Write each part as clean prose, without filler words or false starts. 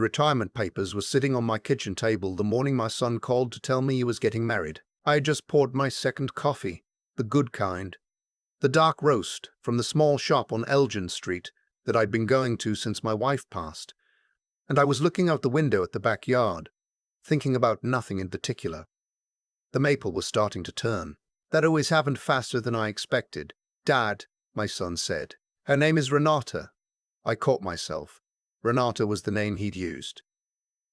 Retirement papers were sitting on my kitchen table the morning my son called to tell me he was getting married. I had just poured my second coffee, the good kind, the dark roast from the small shop on Elgin Street that I'd been going to since my wife passed, and I was looking out the window at the backyard, thinking about nothing in particular. The maple was starting to turn. That always happened faster than I expected. "Dad," my son said. "Her name is Renata." I caught myself. Renata was the name he'd used.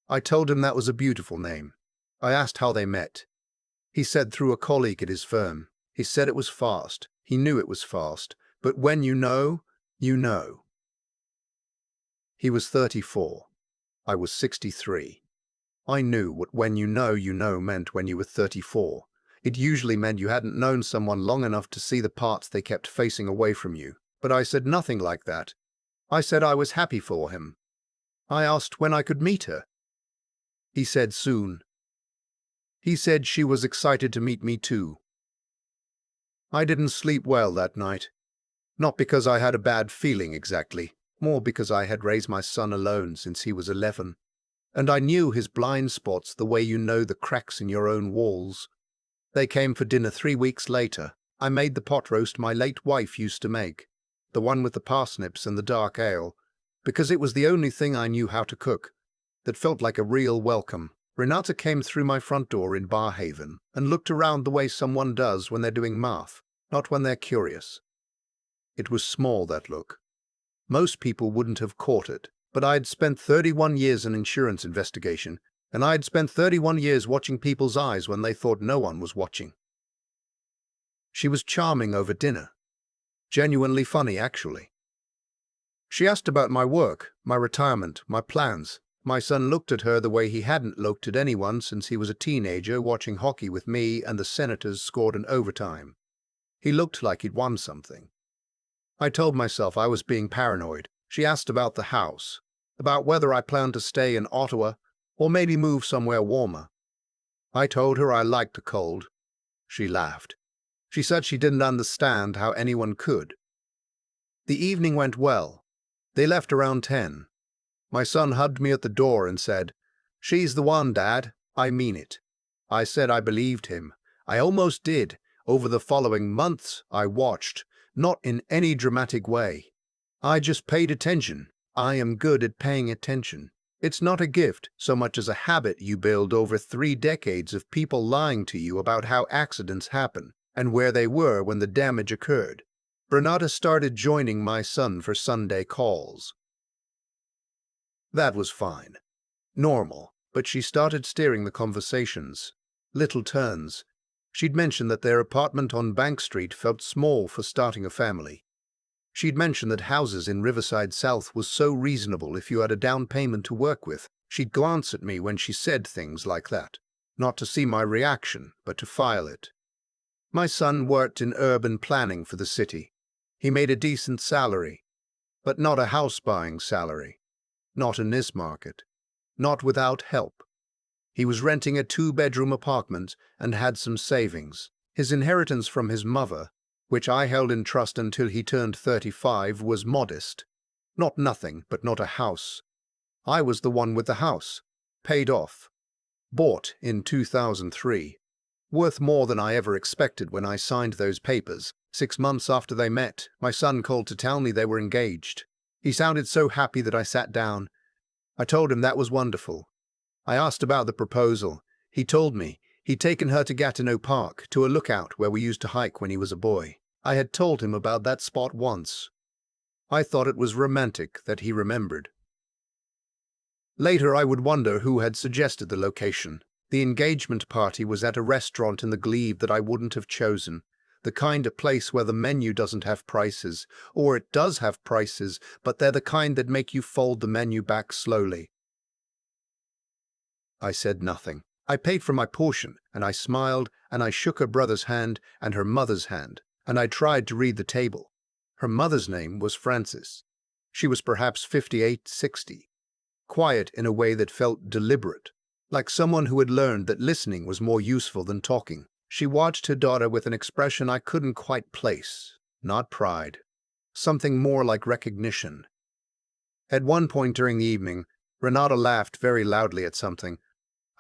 I told him that was a beautiful name. I asked how they met. He said through a colleague at his firm. He said it was fast. He knew it was fast. But when you know, you know. He was 34. I was 63. I knew what "when you know" meant when you were 34. It usually meant you hadn't known someone long enough to see the parts they kept facing away from you. But I said nothing like that. I said I was happy for him. I asked when I could meet her. He said soon. He said she was excited to meet me too. I didn't sleep well that night. Not because I had a bad feeling exactly, more because I had raised my son alone since he was 11. And I knew his blind spots the way you know the cracks in your own walls. They came for dinner 3 weeks later. I made the pot roast my late wife used to make, the one with the parsnips and the dark ale, because it was the only thing I knew how to cook that felt like a real welcome. Renata came through my front door in Barhaven and looked around the way someone does when they're doing math, not when they're curious. It was small, that look. Most people wouldn't have caught it, but I'd spent 31 years in insurance investigation, and I'd spent 31 years watching people's eyes when they thought no one was watching. She was charming over dinner. Genuinely funny, actually. She asked about my work, my retirement, my plans. My son looked at her the way he hadn't looked at anyone since he was a teenager watching hockey with me and the Senators scored in overtime. He looked like he'd won something. I told myself I was being paranoid. She asked about the house, about whether I planned to stay in Ottawa or maybe move somewhere warmer. I told her I liked the cold. She laughed. She said she didn't understand how anyone could. The evening went well. They left around 10. My son hugged me at the door and said, "She's the one, Dad. I mean it." I said I believed him. I almost did. Over the following months, I watched, not in any dramatic way. I just paid attention. I am good at paying attention. It's not a gift so much as a habit you build over 3 decades of people lying to you about how accidents happen and where they were when the damage occurred. Renata started joining my son for Sunday calls. That was fine. Normal, but she started steering the conversations. Little turns. She'd mentioned that their apartment on Bank Street felt small for starting a family. She'd mentioned that houses in Riverside South was so reasonable if you had a down payment to work with. She'd glance at me when she said things like that, not to see my reaction, but to file it. My son worked in urban planning for the city. He made a decent salary, but not a house-buying salary. Not in this market. Not without help. He was renting a 2-bedroom apartment and had some savings. His inheritance from his mother, which I held in trust until he turned 35, was modest. Not nothing, but not a house. I was the one with the house. Paid off. Bought in 2003. Worth more than I ever expected when I signed those papers. 6 months after they met, my son called to tell me they were engaged. He sounded so happy that I sat down. I told him that was wonderful. I asked about the proposal. He told me he'd taken her to Gatineau Park, to a lookout where we used to hike when he was a boy. I had told him about that spot once. I thought it was romantic that he remembered. Later I would wonder who had suggested the location. The engagement party was at a restaurant in the Glebe that I wouldn't have chosen. The kind of place where the menu doesn't have prices, or it does have prices, but they're the kind that make you fold the menu back slowly. I said nothing. I paid for my portion, and I smiled, and I shook her brother's hand and her mother's hand, and I tried to read the table. Her mother's name was Frances. She was perhaps 58, 60. Quiet in a way that felt deliberate, like someone who had learned that listening was more useful than talking. She watched her daughter with an expression I couldn't quite place. Not pride. Something more like recognition. At one point during the evening, Renata laughed very loudly at something.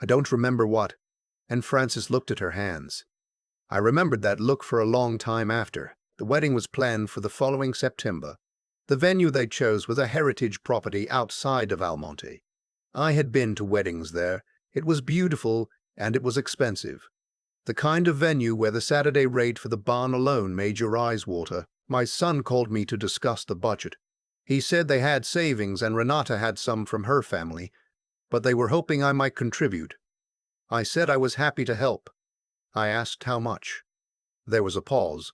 I don't remember what, and Frances looked at her hands. I remembered that look for a long time after. The wedding was planned for the following September. The venue they chose was a heritage property outside of Almonte. I had been to weddings there. It was beautiful, and it was expensive. The kind of venue where the Saturday rate for the barn alone made your eyes water. My son called me to discuss the budget. He said they had savings and Renata had some from her family, but they were hoping I might contribute. I said I was happy to help. I asked how much. There was a pause.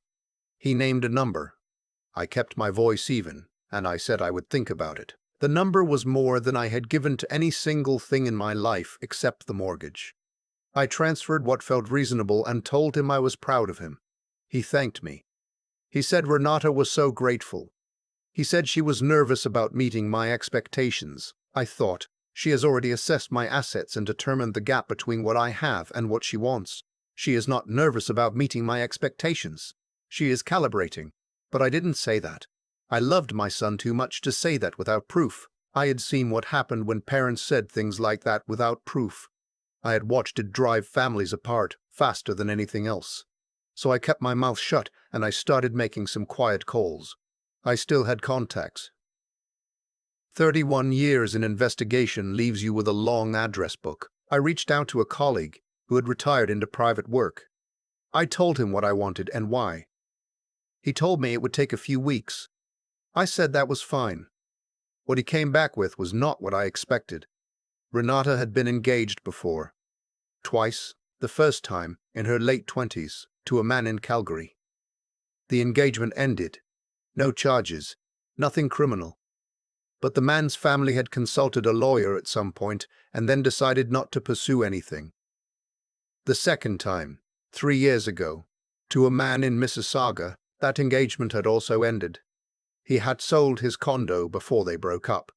He named a number. I kept my voice even, and I said I would think about it. The number was more than I had given to any single thing in my life except the mortgage. I transferred what felt reasonable and told him I was proud of him. He thanked me. He said Renata was so grateful. He said she was nervous about meeting my expectations. I thought, she has already assessed my assets and determined the gap between what I have and what she wants. She is not nervous about meeting my expectations. She is calibrating. But I didn't say that. I loved my son too much to say that without proof. I had seen what happened when parents said things like that without proof. I had watched it drive families apart faster than anything else. So I kept my mouth shut and I started making some quiet calls. I still had contacts. 31 years in investigation leaves you with a long address book. I reached out to a colleague who had retired into private work. I told him what I wanted and why. He told me it would take a few weeks. I said that was fine. What he came back with was not what I expected. Renata had been engaged before. Twice, the first time, in her late 20s, to a man in Calgary. The engagement ended. No charges, nothing criminal. But the man's family had consulted a lawyer at some point and then decided not to pursue anything. The second time, 3 years ago, to a man in Mississauga, that engagement had also ended. He had sold his condo before they broke up.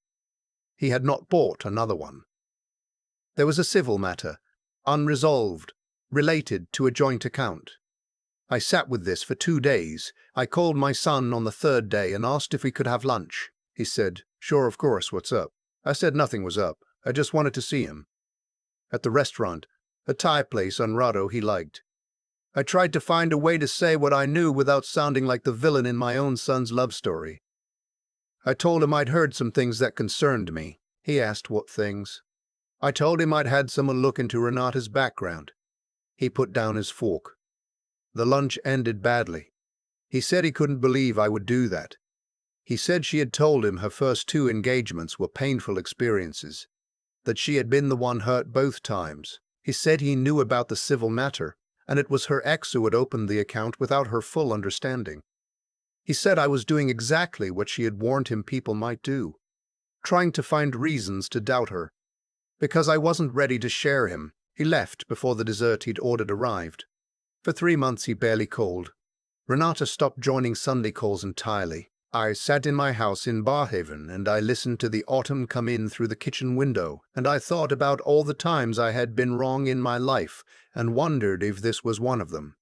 He had not bought another one. There was a civil matter, unresolved, related to a joint account. I sat with this for 2 days. I called my son on the third day and asked if we could have lunch. He said, "Sure, of course, what's up?" I said nothing was up. I just wanted to see him. At the restaurant, a Thai place on Rado he liked. I tried to find a way to say what I knew without sounding like the villain in my own son's love story. I told him I'd heard some things that concerned me. He asked what things. I told him I'd had someone look into Renata's background. He put down his fork. The lunch ended badly. He said he couldn't believe I would do that. He said she had told him her first 2 engagements were painful experiences, that she had been the one hurt both times. He said he knew about the civil matter, and it was her ex who had opened the account without her full understanding. He said I was doing exactly what she had warned him people might do, trying to find reasons to doubt her. Because I wasn't ready to share him, he left before the dessert he'd ordered arrived. For 3 months he barely called. Renata stopped joining Sunday calls entirely. I sat in my house in Barhaven and I listened to the autumn come in through the kitchen window, and I thought about all the times I had been wrong in my life and wondered if this was one of them.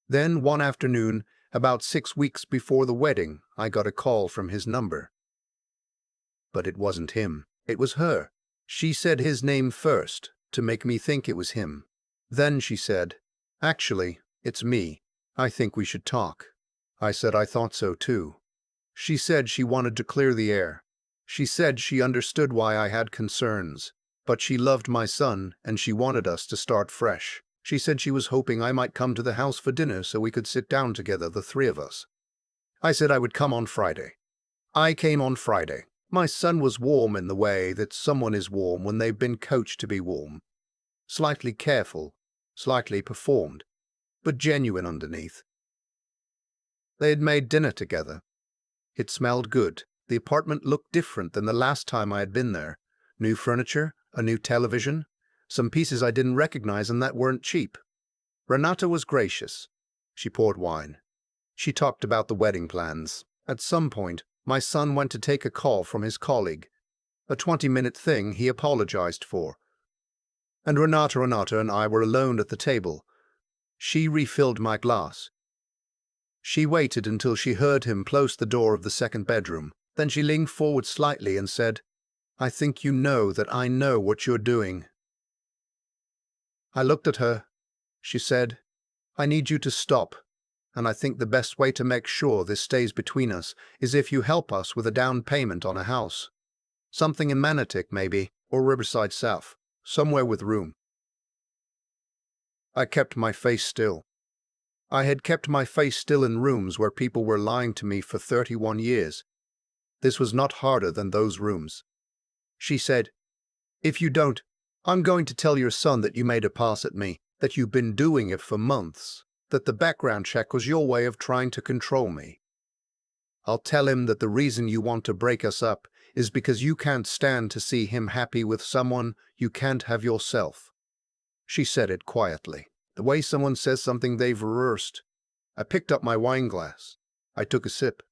Then one afternoon, about 6 weeks before the wedding, I got a call from his number. But it wasn't him. It was her. She said his name first, to make me think it was him. Then she said, "Actually, it's me. I think we should talk." I said I thought so too. She said she wanted to clear the air. She said she understood why I had concerns, but she loved my son and she wanted us to start fresh. She said she was hoping I might come to the house for dinner so we could sit down together, the 3 of us. I said I would come on Friday. I came on Friday. My son was warm in the way that someone is warm when they've been coached to be warm. Slightly careful, slightly performed, but genuine underneath. They had made dinner together. It smelled good. The apartment looked different than the last time I had been there. New furniture, a new television, some pieces I didn't recognize and that weren't cheap. Renata was gracious. She poured wine. She talked about the wedding plans. At some point, my son went to take a call from his colleague, a 20-minute thing he apologized for. And Renata and I were alone at the table. She refilled my glass. She waited until she heard him close the door of the second bedroom. Then she leaned forward slightly and said, I think you know that I know what you're doing. I looked at her. She said, I need you to stop, and I think the best way to make sure this stays between us is if you help us with a down payment on a house. Something in Manatic, maybe, or Riverside South, somewhere with room. I kept my face still. I had kept my face still in rooms where people were lying to me for 31 years. This was not harder than those rooms. She said, if you don't, I'm going to tell your son that you made a pass at me, that you've been doing it for months, that the background check was your way of trying to control me. I'll tell him that the reason you want to break us up is because you can't stand to see him happy with someone you can't have yourself. She said it quietly, the way someone says something they've rehearsed. I picked up my wine glass. I took a sip.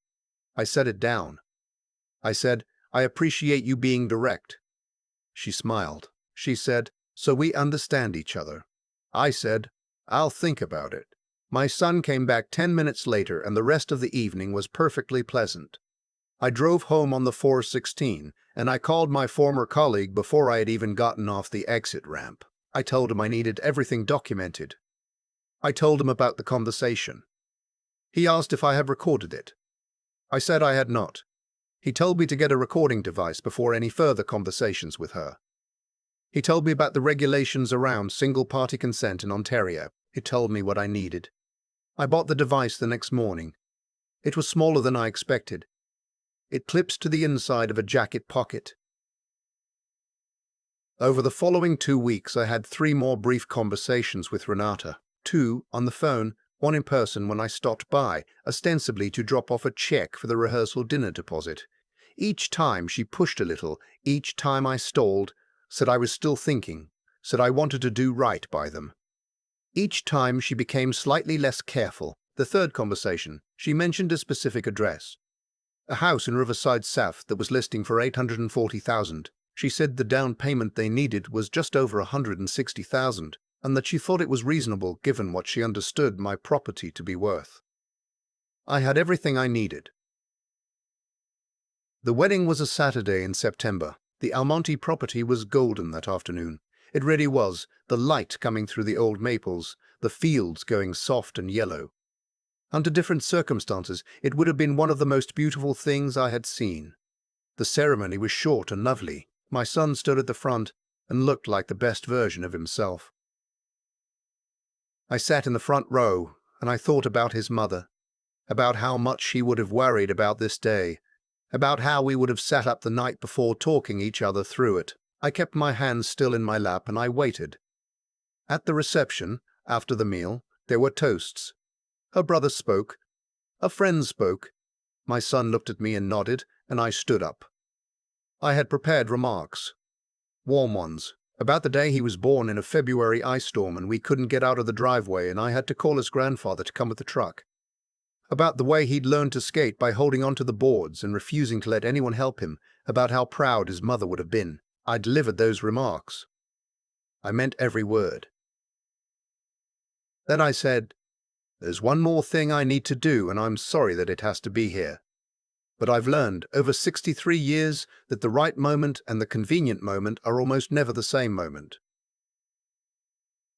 I set it down. I said, I appreciate you being direct. She smiled. She said, so we understand each other. I said, I'll think about it. My son came back 10 minutes later and the rest of the evening was perfectly pleasant. I drove home on the 416 and I called my former colleague before I had even gotten off the exit ramp. I told him I needed everything documented. I told him about the conversation. He asked if I had recorded it. I said I had not. He told me to get a recording device before any further conversations with her. He told me about the regulations around single-party consent in Ontario. He told me what I needed. I bought the device the next morning. It was smaller than I expected. It clips to the inside of a jacket pocket. Over the following 2 weeks, I had 3 more brief conversations with Renata. 2 on the phone, 1 in person when I stopped by, ostensibly to drop off a check for the rehearsal dinner deposit. Each time she pushed a little, each time I stalled, said I was still thinking, said I wanted to do right by them. Each time she became slightly less careful. The 3rd conversation, she mentioned a specific address. A house in Riverside South that was listing for $840,000. She said the down payment they needed was just over $160,000, and that she thought it was reasonable given what she understood my property to be worth. I had everything I needed. The wedding was a Saturday in September. The Almonte property was golden that afternoon. It really was, the light coming through the old maples, the fields going soft and yellow. Under different circumstances, it would have been one of the most beautiful things I had seen. The ceremony was short and lovely. My son stood at the front and looked like the best version of himself. I sat in the front row and I thought about his mother, about how much she would have worried about this day, about how we would have sat up the night before talking each other through it. I kept my hands still in my lap and I waited. At the reception, after the meal, there were toasts. Her brother spoke. A friend spoke. My son looked at me and nodded, and I stood up. I had prepared remarks. Warm ones. About the day he was born in a February ice storm and we couldn't get out of the driveway and I had to call his grandfather to come with the truck. About the way he'd learned to skate by holding onto the boards and refusing to let anyone help him, about how proud his mother would have been. I delivered those remarks. I meant every word. Then I said, there's one more thing I need to do and I'm sorry that it has to be here. But I've learned over 63 years that the right moment and the convenient moment are almost never the same moment.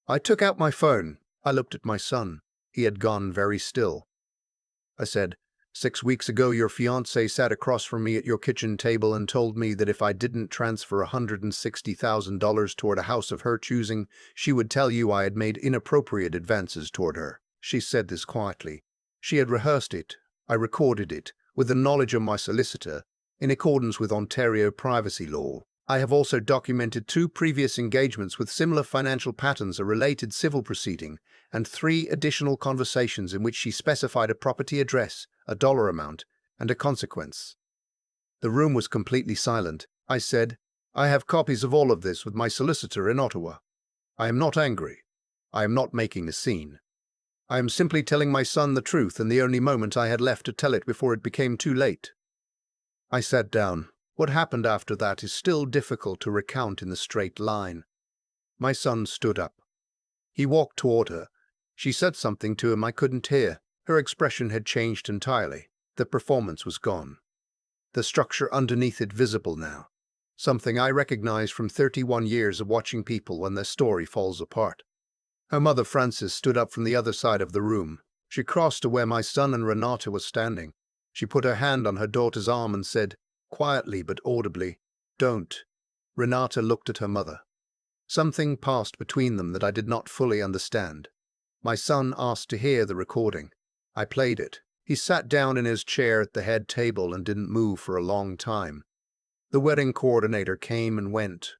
I took out my phone. I looked at my son. He had gone very still. I said, 6 weeks ago your fiancée sat across from me at your kitchen table and told me that if I didn't transfer $160,000 toward a house of her choosing, she would tell you I had made inappropriate advances toward her. She said this quietly. She had rehearsed it. I recorded it, with the knowledge of my solicitor, in accordance with Ontario privacy law. I have also documented 2 previous engagements with similar financial patterns, a related civil proceeding, and 3 additional conversations in which she specified a property address, a dollar amount, and a consequence. The room was completely silent. I said, I have copies of all of this with my solicitor in Ottawa. I am not angry. I am not making a scene. I am simply telling my son the truth and the only moment I had left to tell it before it became too late. I sat down. What happened after that is still difficult to recount in the straight line. My son stood up. He walked toward her. She said something to him I couldn't hear. Her expression had changed entirely. The performance was gone. The structure underneath it visible now. something I recognized from 31 years of watching people when their story falls apart. Her mother, Frances, stood up from the other side of the room. She crossed to where my son and Renata were standing. She put her hand on her daughter's arm and said, quietly but audibly, "Don't." Renata looked at her mother. Something passed between them that I did not fully understand. My son asked to hear the recording. I played it. He sat down in his chair at the head table and didn't move for a long time. The wedding coordinator came and went.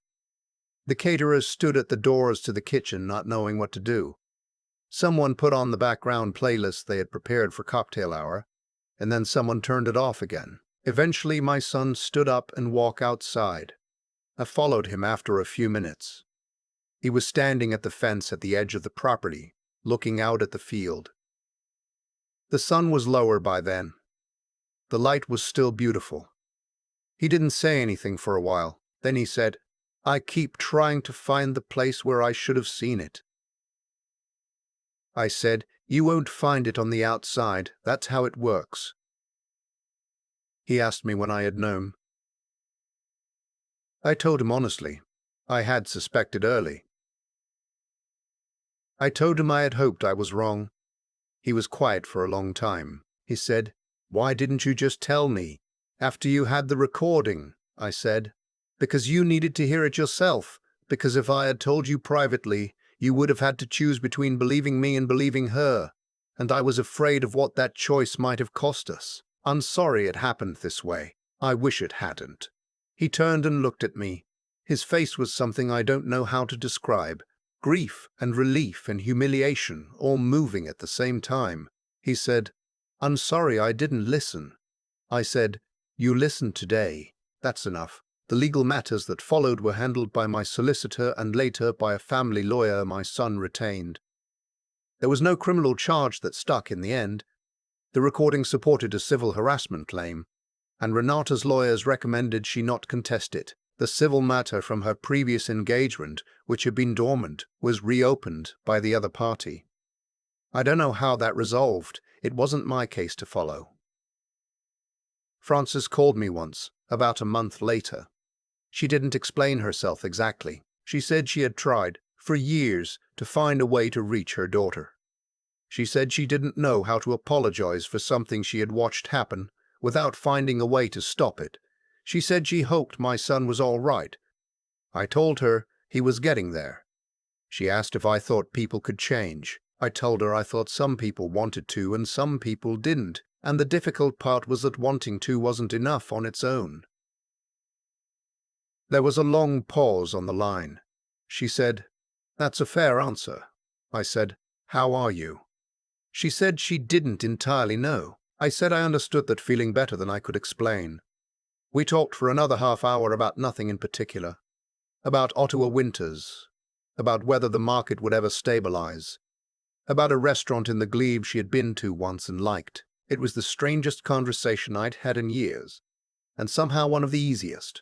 The caterers stood at the doors to the kitchen not knowing what to do. Someone put on the background playlist they had prepared for cocktail hour, and then someone turned it off again. Eventually my son stood up and walked outside. I followed him after a few minutes. He was standing at the fence at the edge of the property, looking out at the field. The sun was lower by then. The light was still beautiful. He didn't say anything for a while. Then he said, "I keep trying to find the place where I should have seen it." I said, "You won't find it on the outside. That's how it works." He asked me when I had known. I told him honestly. I had suspected early. I told him I had hoped I was wrong. He was quiet for a long time. He said, "Why didn't you just tell me after you had the recording?" I said, "Because you needed to hear it yourself. Because if I had told you privately, you would have had to choose between believing me and believing her. And I was afraid of what that choice might have cost us. I'm sorry it happened this way. I wish it hadn't." He turned and looked at me. His face was something I don't know how to describe. Grief and relief and humiliation all moving at the same time. He said, "I'm sorry I didn't listen." I said, "You listened today. That's enough." The legal matters that followed were handled by my solicitor and later by a family lawyer my son retained. There was no criminal charge that stuck in the end. The recording supported a civil harassment claim, and Renata's lawyers recommended she not contest it. The civil matter from her previous engagement, which had been dormant, was reopened by the other party. I don't know how that resolved. It wasn't my case to follow. Frances called me once, about a month later. She didn't explain herself exactly. She said she had tried, for years, to find a way to reach her daughter. She said she didn't know how to apologize for something she had watched happen without finding a way to stop it. She said she hoped my son was all right. I told her he was getting there. She asked if I thought people could change. I told her I thought some people wanted to and some people didn't, and the difficult part was that wanting to wasn't enough on its own. There was a long pause on the line. She said, "That's a fair answer." I said, "How are you?" She said she didn't entirely know. I said I understood that feeling better than I could explain. We talked for another half-hour about nothing in particular. About Ottawa winters. About whether the market would ever stabilize. About a restaurant in the Glebe she had been to once and liked. It was the strangest conversation I'd had in years, and somehow one of the easiest.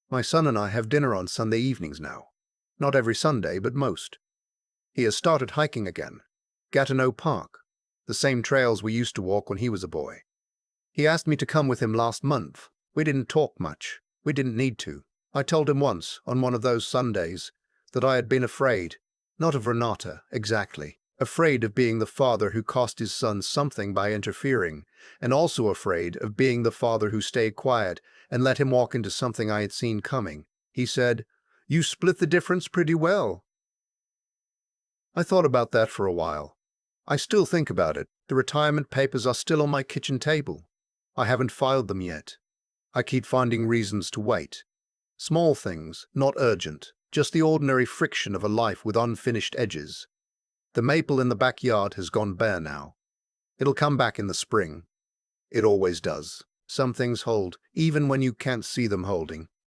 My son and I have dinner on Sunday evenings now. Not every Sunday, but most. He has started hiking again. Gatineau Park. The same trails we used to walk when he was a boy. He asked me to come with him last month. We didn't talk much. We didn't need to. I told him once, on one of those Sundays, that I had been afraid. Not of Renata, exactly. Afraid of being the father who cost his son something by interfering, and also afraid of being the father who stayed quiet and let him walk into something I had seen coming. He said, "You split the difference pretty well." I thought about that for a while. I still think about it. The retirement papers are still on my kitchen table. I haven't filed them yet. I keep finding reasons to wait. Small things, not urgent, just the ordinary friction of a life with unfinished edges. The maple in the backyard has gone bare now. It'll come back in the spring. It always does. Some things hold, even when you can't see them holding.